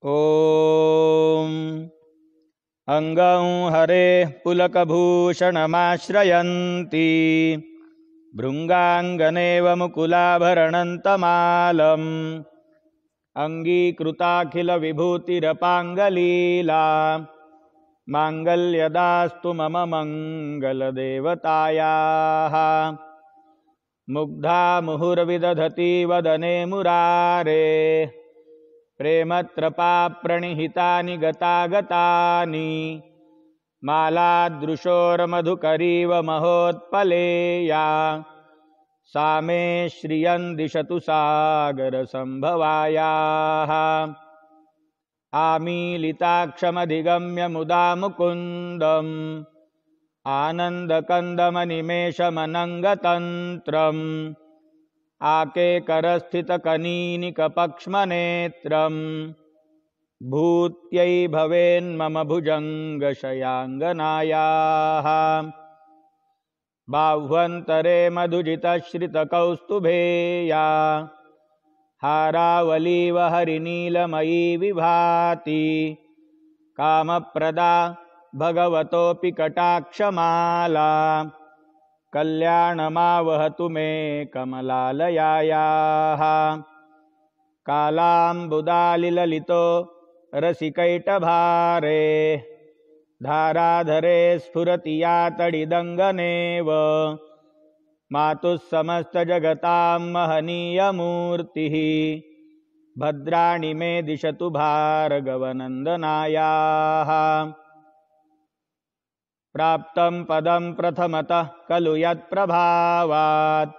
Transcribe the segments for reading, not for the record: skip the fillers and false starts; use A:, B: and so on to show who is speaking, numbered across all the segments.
A: ॐ अङ्गं हरेः पुलकभूषणमाश्रयन्ती भृङ्गाङ्गनेव मुकुलाभरणन्तमालम् अङ्गीकृताखिलविभूतिरपाङ्गलीला माङ्गल्यदास्तु मम मङ्गलदेवतायाः। मुग्धा मुहुर्विदधति वदने मुरारे प्रेमत्रपाप्रणिहितानि गतागतानि मालादृशोर्मधुकरीव महोत्पलेया सा मे श्रियं दिशतु सागरसम्भवायाः। आमीलिताक्षमधिगम्य मुदा मुकुन्दम् आनन्दकन्दमनिमेषमनङ्गतन्त्रम् आकेकरस्थितकनीनिकपक्ष्मनेत्रम् भूत्यै भवेन्मम भुजङ्गशयाङ्गनायाः। बाह्वन्तरे मधुजितश्रितकौस्तुभेया हारावलीव हरिनीलमयी विभाति कामप्रदा भगवतोऽपि कटाक्षमाला कल्याणमावहतु मे कमलालयायाः। कालाम्बुदालिललितो रसिकैटभारे धाराधरे स्फुरति या तडिदङ्गनेव मातुः समस्तजगतां महनीयमूर्तिः भद्राणि मे दिशतु भार्गवनन्दनायाः। प्राप्तं पदं प्रथमतः खलु यत्प्रभावात्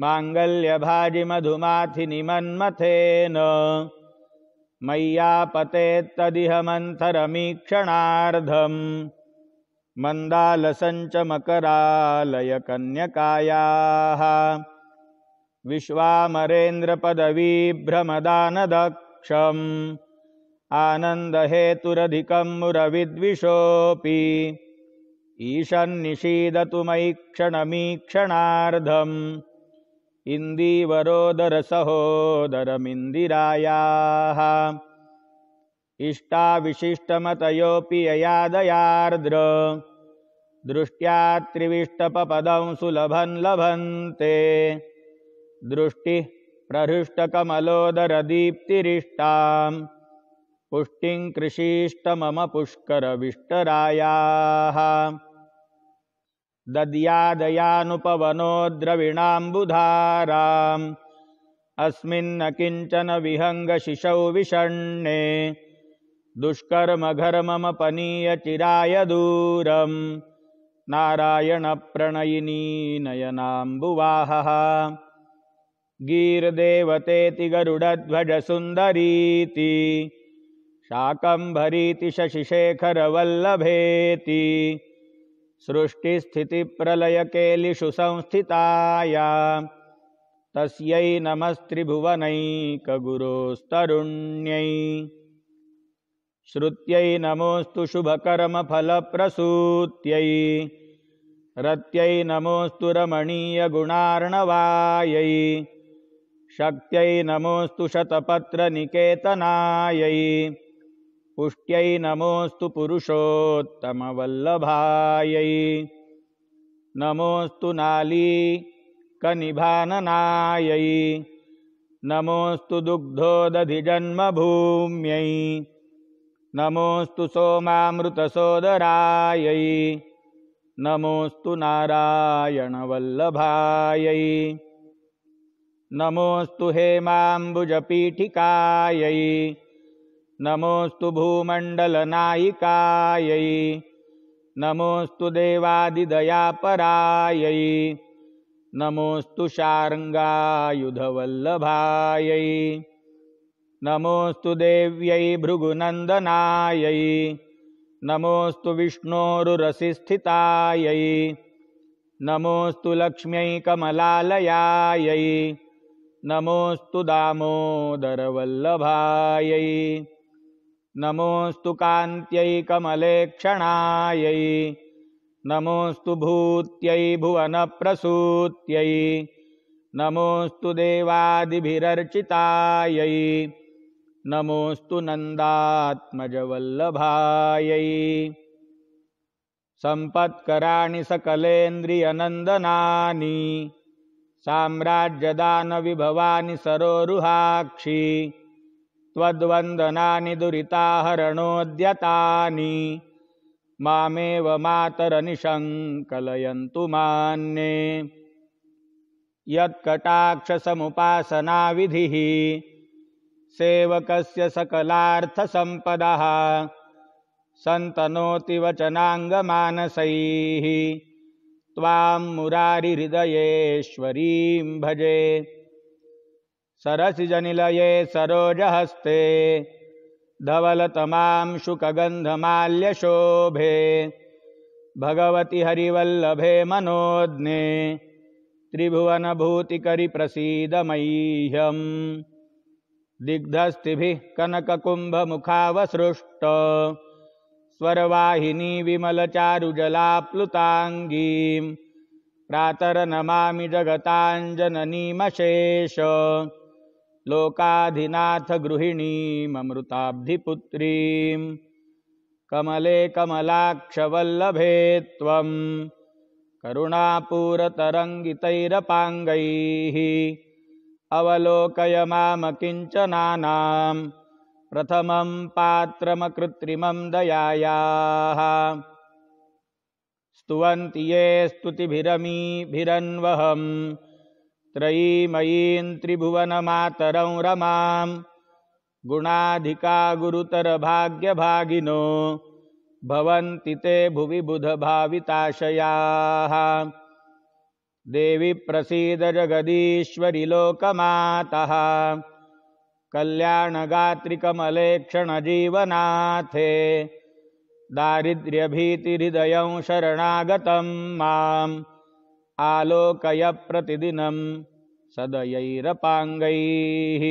A: माङ्गल्यभाजिमधुमाथिनि मन्मथेन मय्यापतेत्तदिह मन्थरमीक्षणार्धम् मन्दालसञ्च मकरालयकन्यकायाः। विश्वामरेन्द्रपदवीभ्रमदानदक्षम् आनन्दहेतुरधिकं मुरविद्विषोऽपि ईशन्निषीदतु मयि क्षणमीक्षणार्धम् इन्दीवरोदरसहोदरमिन्दिरायाः। इष्टाविशिष्टमतयोऽपि ययादयार्द्र दृष्ट्या त्रिविष्टपपदं सुलभं लभन्ते दृष्टिः प्रहृष्टकमलोदरदीप्तिरिष्टां पुष्टिं कृषीष्ट मम पुष्करविष्टरायाः। दद्यादयानुपवनो द्रविणाम्बुधाराम् अस्मिन्न किञ्चन विहङ्गशिशौ विषण्णे दुष्कर्मघर्ममपनीय चिराय दूरम् नारायणप्रणयिनी नयनाम्बुवाहः। गीर्देवतेति गरुडध्वजसुन्दरीति शाकम्भरीति शशिशेखरवल्लभेति सृष्टिस्थितिप्रलयकेलिषु संस्थिताया तस्यै नमस्त्रिभुवनैकगुरोस्तरुण्यै। श्रुत्यै नमोऽस्तु शुभकर्मफलप्रसूत्यै रत्यै नमोऽस्तु रमणीयगुणार्णवायै शक्त्यै नमोऽस्तु शतपत्रनिकेतनायै पुष्ट्यै नमोऽस्तु पुरुषोत्तमवल्लभायै। नमोऽस्तु नालीकनिभाननायै नमोऽस्तु दुग्धोदधिजन्मभूम्यै नमोऽस्तु सोमामृतसोदरायै नमोऽस्तु नारायणवल्लभायै। नमोऽस्तु हेमाम्बुजपीठिकायै नमोऽस्तु भूमण्डलनायिकायै नमोऽस्तु देवादिदयापरायै नमोऽस्तु शार्ङ्गायुधवल्लभायै। नमोऽस्तु देव्यै भृगुनन्दनायै नमोऽस्तु विष्णोरुरसिस्थितायै नमोऽस्तु लक्ष्म्यै कमलालयायै नमोऽस्तु दामोदरवल्लभायै। नमोऽस्तु कान्त्यै कमलेक्षणायै नमोऽस्तु भूत्यै भुवनप्रसूत्यै नमोऽस्तु देवादिभिरर्चितायै नमोऽस्तु नन्दात्मजवल्लभायै सम्पत्कराणि सकलेन्द्रियनन्दनानि साम्राज्यदानविभवानि सरोरुहाक्षि त्वद्वन्दनानि दुरिताहरणोद्यतानि मामेव मातरनिशङ्कलयन्तु मान्ये यत्कटाक्षसमुपासनाविधिः सेवकस्य सकलार्थसम्पदः सन्तनोति वचनाङ्गमानसैः त्वां मुरारिहृदयेश्वरीं भजे सरसिजनिलये सरोजहस्ते धवलतमां शुकगन्धमाल्यशोभे भगवति हरिवल्लभे मनोज्ञे त्रिभुवनभूतिकरि प्रसीद मह्यम् दिग्धस्तिभिः कनककुम्भमुखावसृष्ट स्वरवाहिनी विमलचारुजलाप्लुताङ्गीं प्रातर्नमामि जगताञ्जननीमशेष लोकाधिनाथ गृहिणीममृताब्धिपुत्रीं कमले कमलाक्षवल्लभे त्वं करुणापूरतरङ्गितैरपाङ्गैः अवलोकय मामकिञ्चनानां प्रथमं पात्रमकृत्रिमं दयायाः स्तुवन्ति ये स्तुतिभिरमीभिरन्वहं त्रयीमयीं त्रिभुवनमातरं रमां गुणाधिका गुरुतरभाग्यभागिनो भवन्ति ते भुवि बुधभाविताशयाः देवी प्रसीद जगदीश्वरि लोकमातः कल्याणगात्रिकमले क्षणजीवनाथे दारिद्र्यभीतिहृदयं शरणागतं माम् आलोकय प्रतिदिनं सदयैरपाङ्गैः